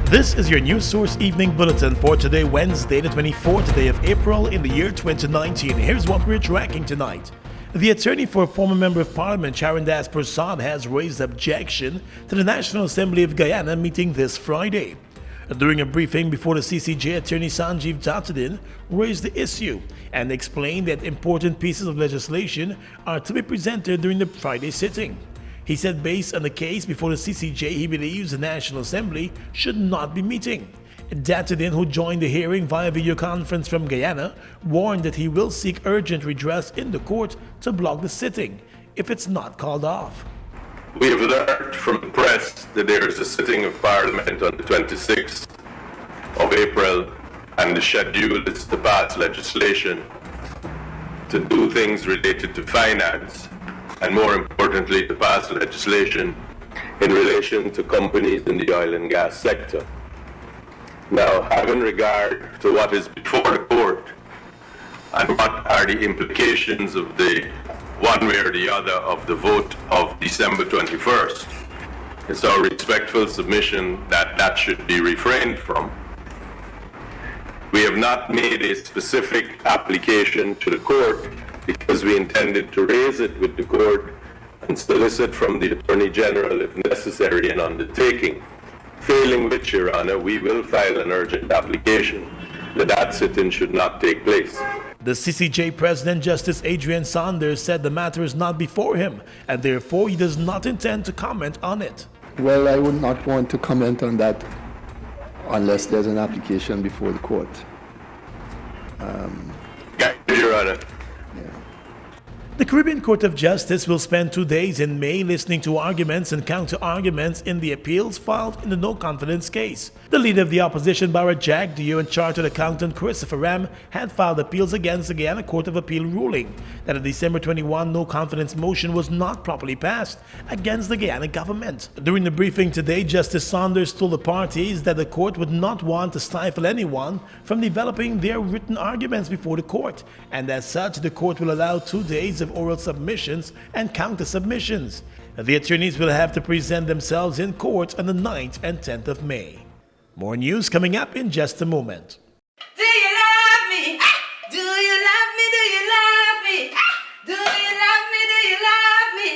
This is your News Source Evening Bulletin for today, Wednesday, the 24th day of April in the year 2019. Here's what we're tracking tonight. The attorney for a former member of Parliament, Charandas Prasad, has raised objection to the National Assembly of Guyana meeting this Friday. During a briefing before the CCJ, attorney Sanjeev Jatadin raised the issue and explained that important pieces of legislation are to be presented during the Friday sitting. He said based on the case before the CCJ, he believes the National Assembly should not be meeting. Jatadin, who joined the hearing via video conference from Guyana, warned that he will seek urgent redress in the court to block the sitting if it's not called off. We have learned from the press that there is a sitting of Parliament on the 26th of April, and the schedule is to pass legislation to do things related to finance, and more importantly, to pass legislation in relation to companies in the oil and gas sector. Now, having regard to what is before the court and what are the implications of the one way or the other of the vote of December 21st, it's our respectful submission that that should be refrained from. We have not made a specific application to the court because we intended to raise it with the court and solicit from the Attorney General if necessary an undertaking. Failing which, Your Honor, we will file an urgent application that sitting should not take place. The CCJ President, Justice Adrian Saunders, said the matter is not before him and therefore he does not intend to comment on it. Well, I would not want to comment on that unless there's an application before the court. Your Honor. The Caribbean Court of Justice will spend 2 days in May listening to arguments and counter-arguments in the appeals filed in the no-confidence case. The leader of the opposition, Barrett Jack Dio, and chartered accountant Christopher Ram had filed appeals against the Guyana Court of Appeal ruling that a December 21 no-confidence motion was not properly passed against the Guyana government. During the briefing today, Justice Saunders told the parties that the court would not want to stifle anyone from developing their written arguments before the court, and as such, the court will allow 2 days of oral submissions and counter submissions. The attorneys will have to present themselves in court on the 9th and 10th of May. More news coming up in just a moment. Do you love me? Do you love me? Do you love me? Do you love me? Do you love me?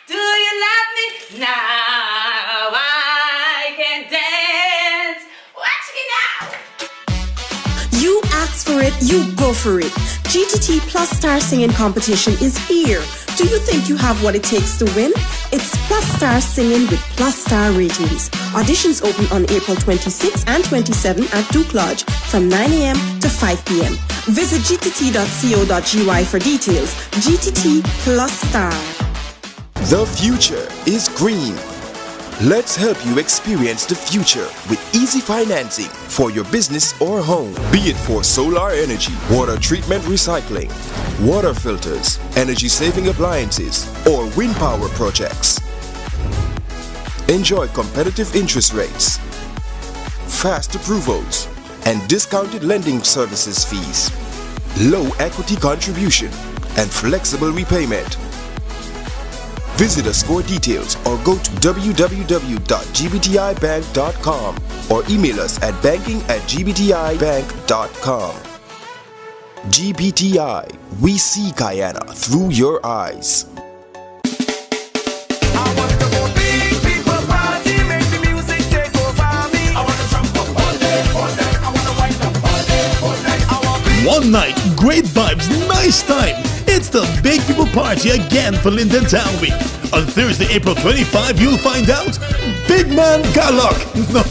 Do you love me? Now I can dance. Watch me now. You ask for it, you go for it. GTT Plus Star Singing Competition is here. Do you think you have what it takes to win? It's Plus Star Singing with Plus Star ratings. Auditions open on April 26 and 27 at Duke Lodge from 9 a.m. to 5 p.m. Visit gtt.co.gy for details. GTT Plus Star. The future is green. Let's help you experience the future with easy financing for your business or home. Be it for solar energy, water treatment recycling, water filters, energy-saving appliances, or wind power projects. Enjoy competitive interest rates, fast approvals, and discounted lending services fees, low equity contribution, and flexible repayment. Visit us for details or go to www.gbtibank.com or email us at banking@gbtibank.com. GBTI, we see Guyana through your eyes. One night, great vibes, nice time. It's the Big People Party again for Linden Town Week. On Thursday, April 25, you'll find out Big Man got luck. No.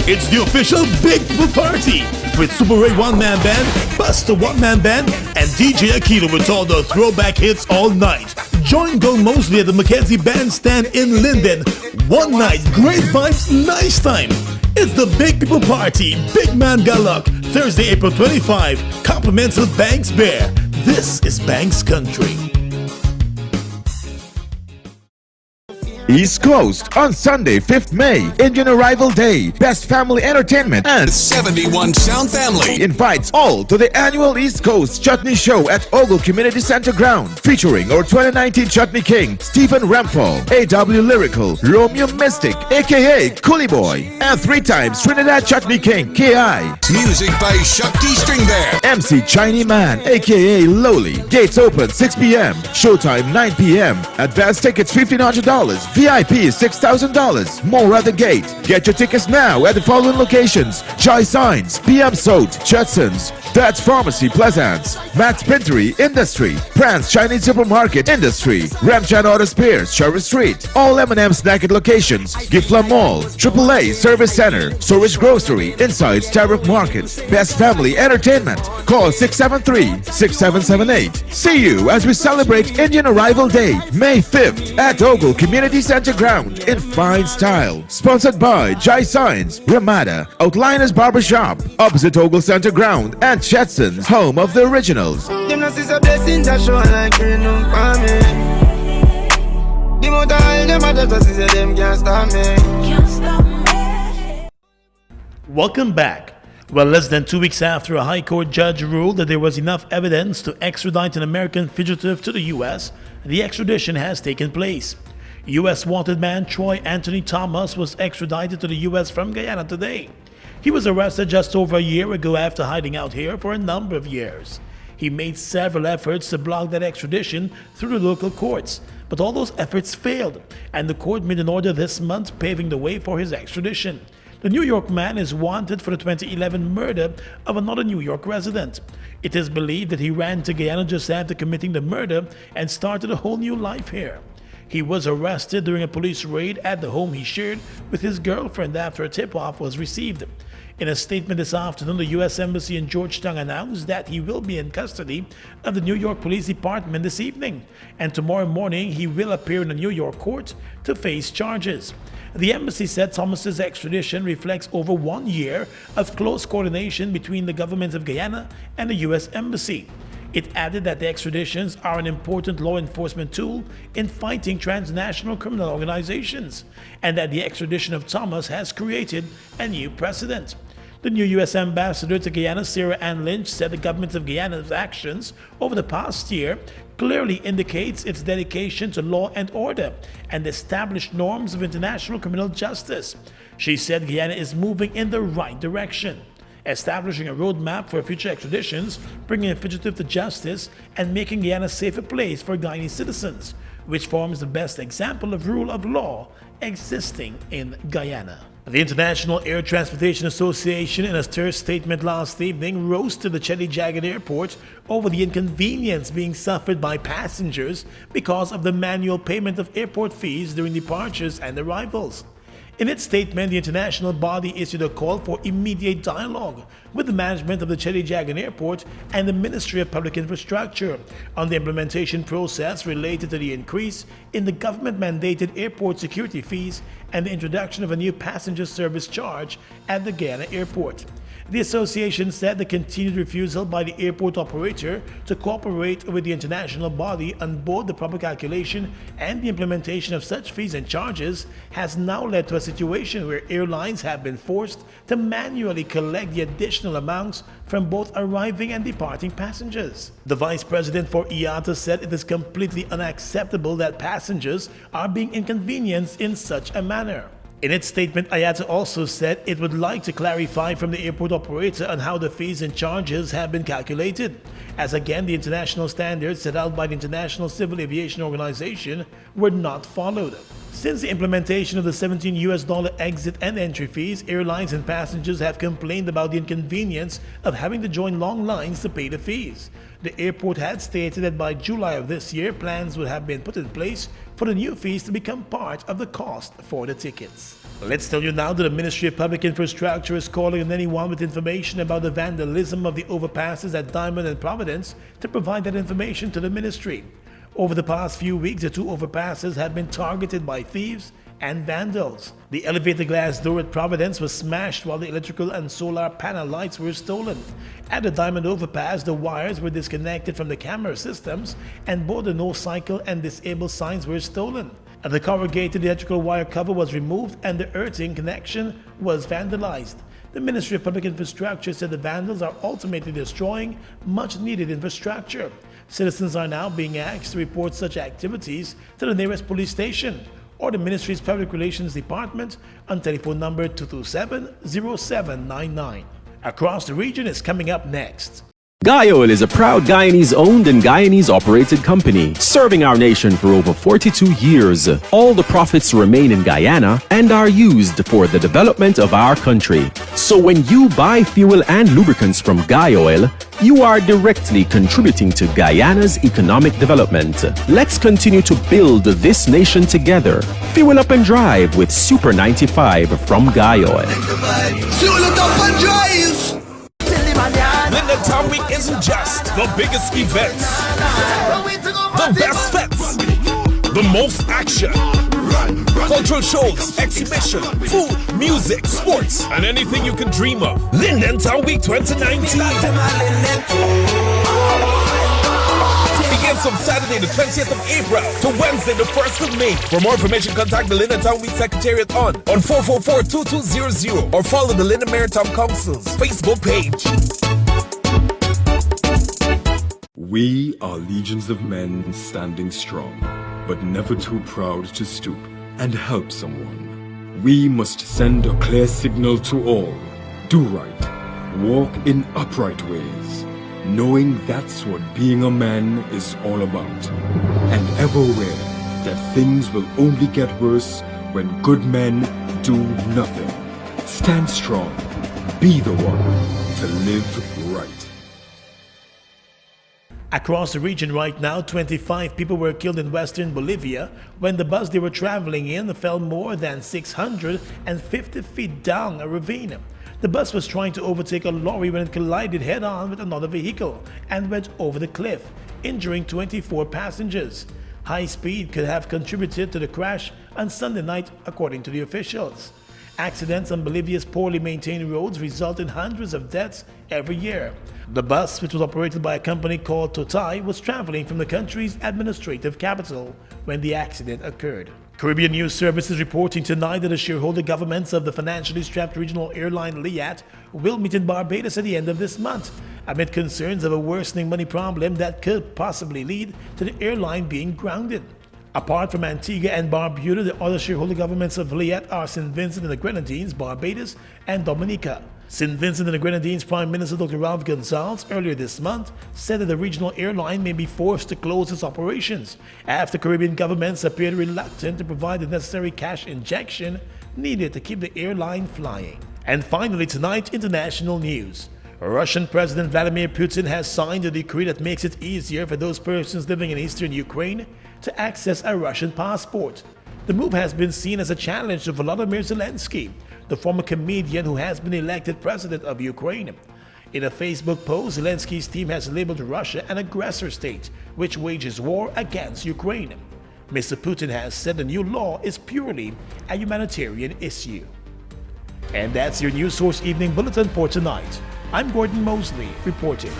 It's the official Big People Party with Super Ray one-man band, Buster one-man band, and DJ Akilo with all the throwback hits all night. Join Go Mosley at the MACKENZIE Bandstand in Linden. One night, great vibes, nice time. It's the Big People Party, Big Man got luck. Thursday, April 25, compliments of Banks Bear. This is Banks Country. East Coast on Sunday, 5th May, Indian Arrival Day, Best Family Entertainment and 71 Sound Family invites all to the annual East Coast Chutney Show at Ogle Community Center Ground, featuring our 2019 Chutney King, Stephen Ramphal, A.W. Lyrical, Romeo Mystic, aka Coolie Boy, and 3 times Trinidad Chutney King, K.I. Music by Shakti String Band. MC Chinese Man, aka Lowly. Gates open 6 p.m. Showtime 9 p.m. Advance tickets $1,500. VIP is $6,000. More at the gate. Get your tickets now at the following locations: Joy Signs, PM Soat, Judson's, Dad's Pharmacy Pleasance, Matt's Printery Industry, Prance Chinese Supermarket Industry, Ramchan Auto Spares, Cherry Street, all M&M Snack locations, Gifla Mall, AAA Service Center, Storage Grocery, inside Starbuck Market, Best Family Entertainment. Call 673-6778. See you as we celebrate Indian Arrival Day, May 5th at Ogle Community Center Ground in fine style. Sponsored by Jai Signs, Ramada, Outliners Barbershop, opposite Ogle Center Ground, and Jetson's, home of the originals. Welcome back. Well, less than 2 weeks after a High Court judge ruled that there was enough evidence to extradite an American fugitive to the U.S., the extradition has taken place. U.S. wanted man Troy Anthony Thomas was extradited to the U.S. from Guyana today. He was arrested just over a year ago after hiding out here for a number of years. He made several efforts to block that extradition through the local courts, but all those efforts failed, and the court made an order this month paving the way for his extradition. The New York man is wanted for the 2011 murder of another New York resident. It is believed that he ran to Guyana just after committing the murder and started a whole new life here. He was arrested during a police raid at the home he shared with his girlfriend after a tip-off was received. In a statement this afternoon, the U.S. Embassy in Georgetown announced that he will be in custody of the New York Police Department this evening, and tomorrow morning he will appear in a New York court to face charges. The embassy said Thomas's extradition reflects over 1 year of close coordination between the government of Guyana and the U.S. Embassy. It added that the extraditions are an important law enforcement tool in fighting transnational criminal organizations, and that the extradition of Thomas has created a new precedent. The new U.S. ambassador to Guyana, Sarah Ann Lynch, said the government of Guyana's actions over the past year clearly indicates its dedication to law and order and established norms of international criminal justice. She said Guyana is moving in the right direction, establishing a roadmap for future extraditions, bringing a fugitive to justice, and making Guyana a safer place for Guyanese citizens, which forms the best example of rule of law existing in Guyana. The International Air Transportation Association, in a terse statement last evening, roasted the Cheddi-Jagan Airport over the inconvenience being suffered by passengers because of the manual payment of airport fees during departures and arrivals. In its statement, the international body issued a call for immediate dialogue with the management of the Cheddi-Jagan Airport and the Ministry of Public Infrastructure on the implementation process related to the increase in the government-mandated airport security fees and the introduction of a new passenger service charge at the Guyana Airport. The association said the continued refusal by the airport operator to cooperate with the international body on both the proper calculation and the implementation of such fees and charges has now led to a situation where airlines have been forced to manually collect the additional amounts from both arriving and departing passengers. The vice president for IATA said it is completely unacceptable that passengers are being inconvenienced in such a manner. In its statement, IATA also said it would like to clarify from the airport operator on how the fees and charges have been calculated, as again the international standards set out by the International Civil Aviation Organization were not followed. Since the implementation of the $17 exit and entry fees, airlines and passengers have complained about the inconvenience of having to join long lines to pay the fees. The airport had stated that by July of this year, plans would have been put in place for the new fees to become part of the cost for the tickets. Let's tell you now that the Ministry of Public Infrastructure is calling on anyone with information about the vandalism of the overpasses at Diamond and Providence to provide that information to the ministry. Over the past few weeks, the two overpasses have been targeted by thieves and vandals. The elevator glass door at Providence was smashed while the electrical and solar panel lights were stolen. At the Diamond Overpass, the wires were disconnected from the camera systems and both the no cycle and disabled signs were stolen. The corrugated electrical wire cover was removed and the earthing connection was vandalized. The Ministry of Public Infrastructure said the vandals are ultimately destroying much needed infrastructure. Citizens are now being asked to report such activities to the nearest police station or the Ministry's Public Relations Department on telephone number 227-0799. Across the region is coming up next. Guyoil is a proud Guyanese-owned and Guyanese-operated company, serving our nation for over 42 years. All the profits remain in Guyana and are used for the development of our country. So when you buy fuel and lubricants from Guyoil, you are directly contributing to Guyana's economic development. Let's continue to build this nation together. Fuel up and drive with Super 95 from Guyoil. Fuel it up and drive! Linden Town Week isn't just the biggest events, the best fets, the most action, cultural shows, exhibition, food, music, sports, and anything you can dream of. Linden Town Week 2019 begins from Saturday the 20th of April to Wednesday the 1st of May. For more information, contact the Linden Town Week Secretariat on 444-2200 or follow the Linden Maritime Council's Facebook page. We are legions of men standing strong, but never too proud to stoop and help someone. We must send a clear signal to all. Do right, walk in upright ways, knowing that's what being a man is all about. And ever aware that things will only get worse when good men do nothing. Stand strong, be the one to live right. Across the region right now, 25 people were killed in western Bolivia when the bus they were traveling in fell more than 650 feet down a ravine. The bus was trying to overtake a lorry when it collided head-on with another vehicle and went over the cliff, injuring 24 passengers. High speed could have contributed to the crash on Sunday night, according to the officials. Accidents on Bolivia's poorly maintained roads result in hundreds of deaths every year. The bus, which was operated by a company called Totai, was traveling from the country's administrative capital when the accident occurred. Caribbean News Service is reporting tonight that the shareholder governments of the financially strapped regional airline Liat will meet in Barbados at the end of this month, amid concerns of a worsening money problem that could possibly lead to the airline being grounded. Apart from Antigua and Barbuda, the other shareholder governments of Liat are St. Vincent and the Grenadines, Barbados, and Dominica. St. Vincent and the Grenadines Prime Minister Dr. Ralph Gonsalves earlier this month said that the regional airline may be forced to close its operations after Caribbean governments appeared reluctant to provide the necessary cash injection needed to keep the airline flying. And finally tonight, international news. Russian President Vladimir Putin has signed a decree that makes it easier for those persons living in eastern Ukraine to access a Russian passport. The move has been seen as a challenge to Volodymyr Zelensky, the former comedian who has been elected president of Ukraine. In a Facebook post, Zelensky's team has labeled Russia an aggressor state, which wages war against Ukraine. Mr. Putin has said the new law is purely a humanitarian issue. And that's your News Source Evening Bulletin for tonight. I'm Gordon Mosley reporting.